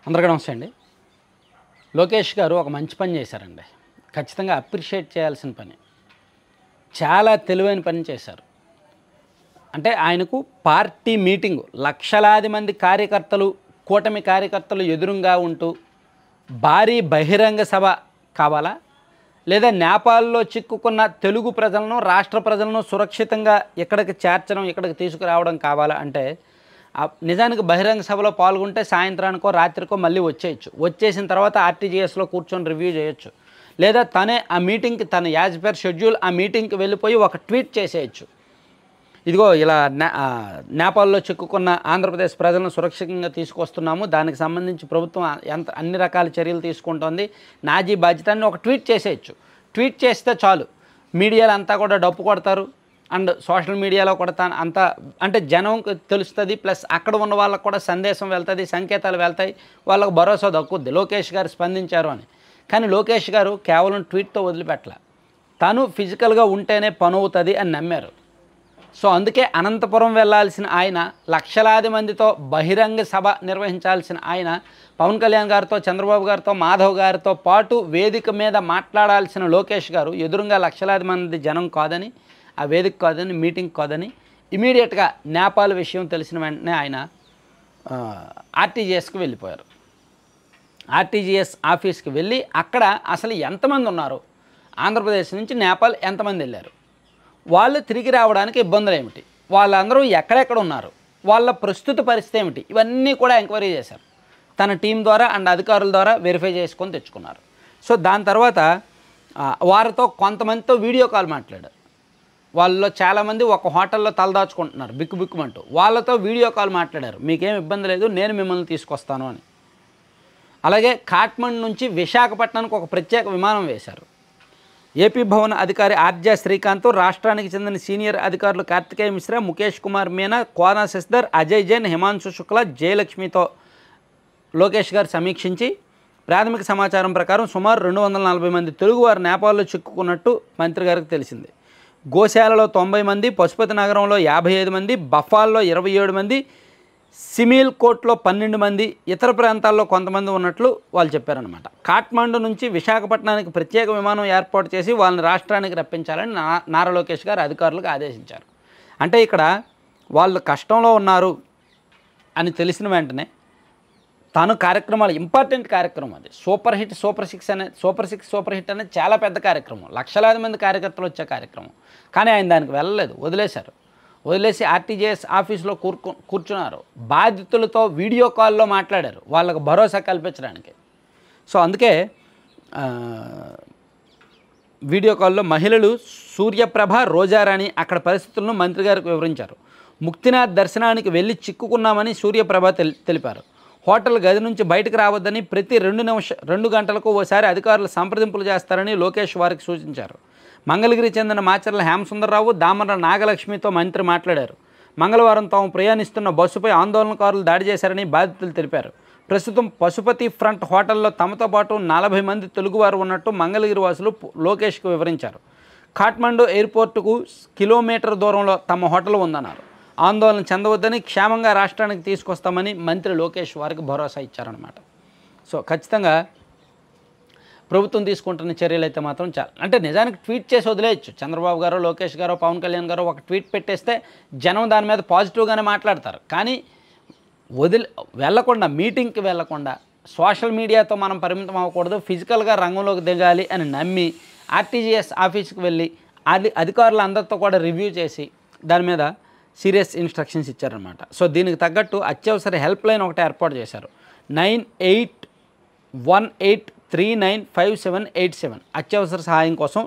అందరికీ నమస్తే అండి. లోకేష్ గారు ఒక మంచి పని చేశారండి. ఖచ్చితంగా అప్రిషియేట్ చేయాల్సిన పని. చాలా తెలివైన పని చేశారు. అంటే ఆయనకు పార్టీ మీటింగు లక్షలాది మంది కార్యకర్తలు, కూటమి కార్యకర్తలు ఎదురుగా ఉంటూ భారీ బహిరంగ సభ కావాలా? లేదా నేపాల్లో చిక్కుకున్న తెలుగు ప్రజలను, రాష్ట్ర ప్రజలను సురక్షితంగా ఇక్కడికి చేర్చడం, ఇక్కడికి తీసుకురావడం కావాలా అంటే నిజానికి బహిరంగ సభలో పాల్గొంటే సాయంత్రానికో రాత్రికో మళ్ళీ వచ్చేయచ్చు. వచ్చేసిన తర్వాత ఆర్టీజీఎస్లో కూర్చొని రివ్యూ చేయొచ్చు. లేదా తనే ఆ మీటింగ్కి తన యాజ్ పర్ షెడ్యూల్ ఆ మీటింగ్కి వెళ్ళిపోయి ఒక ట్వీట్ చేసేయచ్చు. ఇదిగో ఇలా నేపాల్లో చిక్కుకున్న ఆంధ్రప్రదేశ్ ప్రజలను సురక్షితంగా తీసుకొస్తున్నాము, దానికి సంబంధించి ప్రభుత్వం అన్ని రకాల చర్యలు తీసుకుంటోంది, నాజీ బాధ్యత అని ఒక ట్వీట్ చేసేయచ్చు. ట్వీట్ చేస్తే చాలు, మీడియాలో అంతా కూడా డప్పు కొడతారు. అండ్ సోషల్ మీడియాలో కూడా అంతా అంటే జనం తెలుస్తుంది. ప్లస్ అక్కడ ఉన్న వాళ్ళకు కూడా సందేశం వెళ్తుంది, సంకేతాలు వెళ్తాయి, వాళ్ళకు భరోసా దక్కుద్ది లోకేష్ గారు స్పందించారు అని. కానీ లోకేష్ గారు కేవలం ట్వీట్తో వదిలిపెట్టలే, తను ఫిజికల్గా ఉంటేనే పని అవుతుంది అని నమ్మారు. సో అందుకే అనంతపురం వెళ్ళాల్సిన ఆయన, లక్షలాది మందితో బహిరంగ సభ నిర్వహించాల్సిన ఆయన పవన్ కళ్యాణ్ గారితో, చంద్రబాబు గారితో, మాధవ్ గారితో పాటు వేదిక మీద మాట్లాడాల్సిన లోకేష్ గారు ఎదురుగా లక్షలాది మంది జనం కాదని, ఆ వేదిక కాదని, మీటింగ్ కాదని ఇమీడియట్గా నేపాల్ విషయం తెలిసిన వెంటనే ఆయన ఆర్టీజీఎస్కి వెళ్ళిపోయారు. ఆర్టీజీఎస్ ఆఫీస్కి వెళ్ళి అక్కడ అసలు ఎంతమంది ఉన్నారు, ఆంధ్రప్రదేశ్ నుంచి నేపాల్ ఎంతమంది వెళ్ళారు, వాళ్ళు తిరిగి రావడానికి ఇబ్బందులు ఏమిటి, వాళ్ళందరూ ఎక్కడెక్కడ ఉన్నారు, వాళ్ళ ప్రస్తుత పరిస్థితి ఏమిటి, ఇవన్నీ కూడా ఎంక్వైరీ చేశారు. తన టీం ద్వారా అండ్ అధికారుల ద్వారా వెరిఫై చేసుకొని తెచ్చుకున్నారు. సో దాని తర్వాత వారితో కొంతమందితో వీడియో కాల్ మాట్లాడారు. వాళ్ళలో చాలామంది ఒక హోటల్లో తలదాచుకుంటున్నారు బిక్కుబిక్కుమంటూ, వాళ్ళతో వీడియో కాల్ మాట్లాడారు. మీకేం ఇబ్బంది లేదు, నేను మిమ్మల్ని తీసుకొస్తాను అని. అలాగే కాట్మండ్ నుంచి విశాఖపట్నానికి ఒక ప్రత్యేక విమానం వేశారు. ఏపీ భవన్ అధికారి ఆర్జా శ్రీకాంత్, రాష్ట్రానికి చెందిన సీనియర్ అధికారులు కార్తికేయ మిశ్రా, ముఖేష్ కుమార్ మీనా, కోనా శశిధర్, అజయ్ జైన్, హిమాంశు శుక్లా, జయలక్ష్మితో లోకేష్ గారు సమీక్షించి ప్రాథమిక సమాచారం ప్రకారం సుమారు 240 మంది తెలుగువారు నేపాల్లో చిక్కుకున్నట్టు మంత్రి గారికి తెలిసింది. గోశాలలో 90 మంది, పశుపతి నగరంలో 55 మంది, బఫాల్లో 27 మంది, సిమిల్ కోట్లో 12 మంది, ఇతర ప్రాంతాల్లో కొంతమంది ఉన్నట్లు వాళ్ళు చెప్పారనమాట. కాట్మండు నుంచి విశాఖపట్నానికి ప్రత్యేక విమానం ఏర్పాటు చేసి వాళ్ళని రాష్ట్రానికి రప్పించాలని నారా లోకేష్ గారు అధికారులకు ఆదేశించారు. అంటే ఇక్కడ వాళ్ళు కష్టంలో ఉన్నారు అని తెలిసిన వెంటనే తను కార్యక్రమాలు, ఇంపార్టెంట్ కార్యక్రమం అది, సూపర్ సిక్స్ అనేది చాలా పెద్ద కార్యక్రమం, లక్షలాది మంది కార్యకర్తలు వచ్చే కార్యక్రమం. కానీ ఆయన దానికి వెళ్ళలేదు, వదిలేసి ఆర్టీజీఎస్ ఆఫీస్లో కూర్చున్నారు. బాధితులతో వీడియో కాల్లో మాట్లాడారు, వాళ్ళకు భరోసా కల్పించడానికి. సో అందుకే వీడియో కాల్లో మహిళలు సూర్యప్రభ, రోజారాణి అక్కడ పరిస్థితులను మంత్రి గారికి వివరించారు. ముక్తినాథ్ దర్శనానికి వెళ్ళి చిక్కుకున్నామని సూర్యప్రభ తెలిపారు. హోటల్ గది నుంచి బయటకు రావద్దని ప్రతి 2 గంటలకు ఓసారి అధికారులు సంప్రదింపులు చేస్తారని లోకేష్ వారికి సూచించారు. మంగళగిరి చెందిన మాచర్ల హేమసుందరరావు, దామర నాగలక్ష్మితో మంత్రి మాట్లాడారు. మంగళవారం తాము ప్రయాణిస్తున్న బస్సుపై ఆందోళనకారులు దాడి చేశారని బాధితులు తెలిపారు. ప్రస్తుతం పశుపతి ఫ్రంట్ హోటల్లో తమతో పాటు 40 మంది తెలుగువారు ఉన్నట్టు మంగళగిరి వాసులు లోకేష్కు వివరించారు. కాట్మండు ఎయిర్పోర్టుకు కిలోమీటర్ దూరంలో తమ హోటల్ ఉందన్నారు. ఆందోళన చెందవద్దని, క్షేమంగా రాష్ట్రానికి తీసుకొస్తామని మంత్రి లోకేష్ వారికి భరోసా ఇచ్చారనమాట. సో ఖచ్చితంగా ప్రభుత్వం తీసుకుంటున్న చర్యలు అయితే మాత్రం చాలా, అంటే నిజానికి ట్వీట్ చేసి వదిలేయచ్చు. చంద్రబాబు గారు, లోకేష్ గారు, పవన్ కళ్యాణ్ గారు ఒక ట్వీట్ పెట్టేస్తే జనం దాని మీద పాజిటివ్గానే మాట్లాడతారు. కానీ వెళ్ళకుండా, మీటింగ్కి వెళ్ళకుండా, సోషల్ మీడియాతో మనం పరిమితం అవ్వకూడదు, ఫిజికల్గా రంగంలోకి దిగాలి అని నమ్మి ఆర్టీజీఎస్ ఆఫీస్కి వెళ్ళి అధికారులు అందరితో కూడా రివ్యూ చేసి దాని మీద సీరియస్ ఇన్స్ట్రక్షన్స్ ఇచ్చారనమాట. సో దీనికి తగ్గట్టు అత్యవసర హెల్ప్ లైన్ ఒకటి ఏర్పాటు చేశారు. 9818395787 అత్యవసర సహాయం కోసం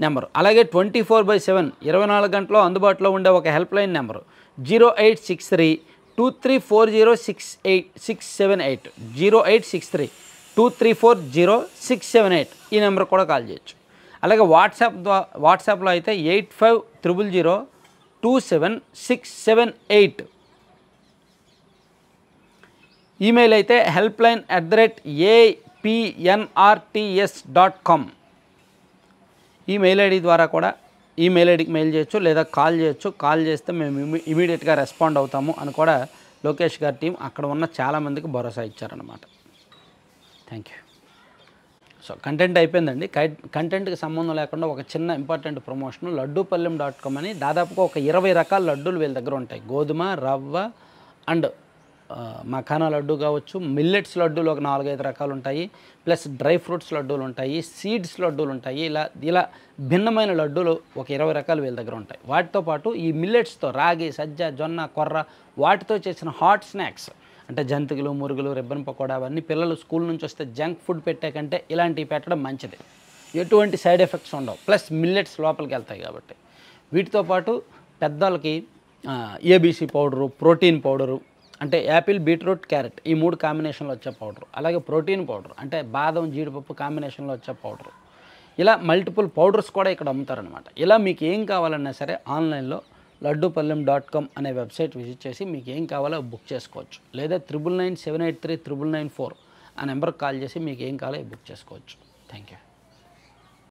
నెంబరు. అలాగే 24/7 24 గంటలు అందుబాటులో ఉండే ఒక హెల్ప్ లైన్ నెంబరు 0863234068 0863234068 ఈ నెంబర్ కూడా కాల్ చేయొచ్చు. అలాగే వాట్సాప్లో అయితే 8500027678. ఈమెయిల్ అయితే helpline@apnrts.com. ఈ మెయిల్ ఐడి ద్వారా కూడా ఈ మెయిల్ ఐడికి మెయిల్ చేయొచ్చు, లేదా కాల్ చేయొచ్చు. కాల్ చేస్తే మేము ఇమీడియట్గా రెస్పాండ్ అవుతాము అని కూడా లోకేష్ గారి టీం అక్కడ ఉన్న చాలామందికి భరోసా ఇచ్చారన్నమాట. Thank you. సో కంటెంట్ అయిపోయిందండి. కంటెంట్కి సంబంధం లేకుండా ఒక చిన్న ఇంపార్టెంట్ ప్రమోషన్, లడ్డూపల్లెం.com అని దాదాపుగా ఒక 20 రకాల లడ్డూలు వీళ్ళ దగ్గర ఉంటాయి. గోధుమ, రవ్వ అండ్ మఖానా లడ్డు కావచ్చు, మిల్లెట్స్ లడ్డూలు ఒక 4-5 రకాలు ఉంటాయి, ప్లస్ డ్రై ఫ్రూట్స్ లడ్డూలు ఉంటాయి, సీడ్స్ లడ్డూలు ఉంటాయి. ఇలా భిన్నమైన లడ్డూలు ఒక 20 రకాలు వీళ్ళ దగ్గర ఉంటాయి. వాటితో పాటు ఈ మిల్లెట్స్తో రాగి, సజ్జ, జొన్న, కొర్ర వాటితో చేసిన హాట్ స్నాక్స్ అంటే జంతికలు, మురుగులు, రిబ్బన్ పకోడా అవన్నీ పిల్లలు స్కూల్ నుంచి వస్తే జంక్ ఫుడ్ పెట్టే కంటే ఇలాంటివి పెట్టడం మంచిది. ఎటువంటి సైడ్ ఎఫెక్ట్స్ ఉండవు, ప్లస్ మిల్లెట్స్ లోపలికి వెళ్తాయి కాబట్టి. వీటితో పాటు పెద్దలకి ఏబీసీ పౌడరు, ప్రోటీన్ పౌడరు అంటే యాపిల్, బీట్రూట్, క్యారెట్ ఈ 3 కాంబినేషన్లో వచ్చే పౌడరు, అలాగే ప్రోటీన్ పౌడర్ అంటే బాదం, జీడిపప్పు కాంబినేషన్లో వచ్చే పౌడరు, ఇలా మల్టిపుల్ పౌడర్స్ కూడా ఇక్కడ అమ్ముతారనమాట. ఇలా మీకు ఏం కావాలన్నా సరే ఆన్లైన్లో లడ్డూపల్లెం.com అనే వెబ్సైట్ విజిట్ చేసి మీకు ఏం కావాలో బుక్ చేసుకోవచ్చు. లేదా 9997839994 ఆ నెంబర్కి కాల్ చేసి మీకు ఏం కావాలో బుక్ చేసుకోవచ్చు. Thank you.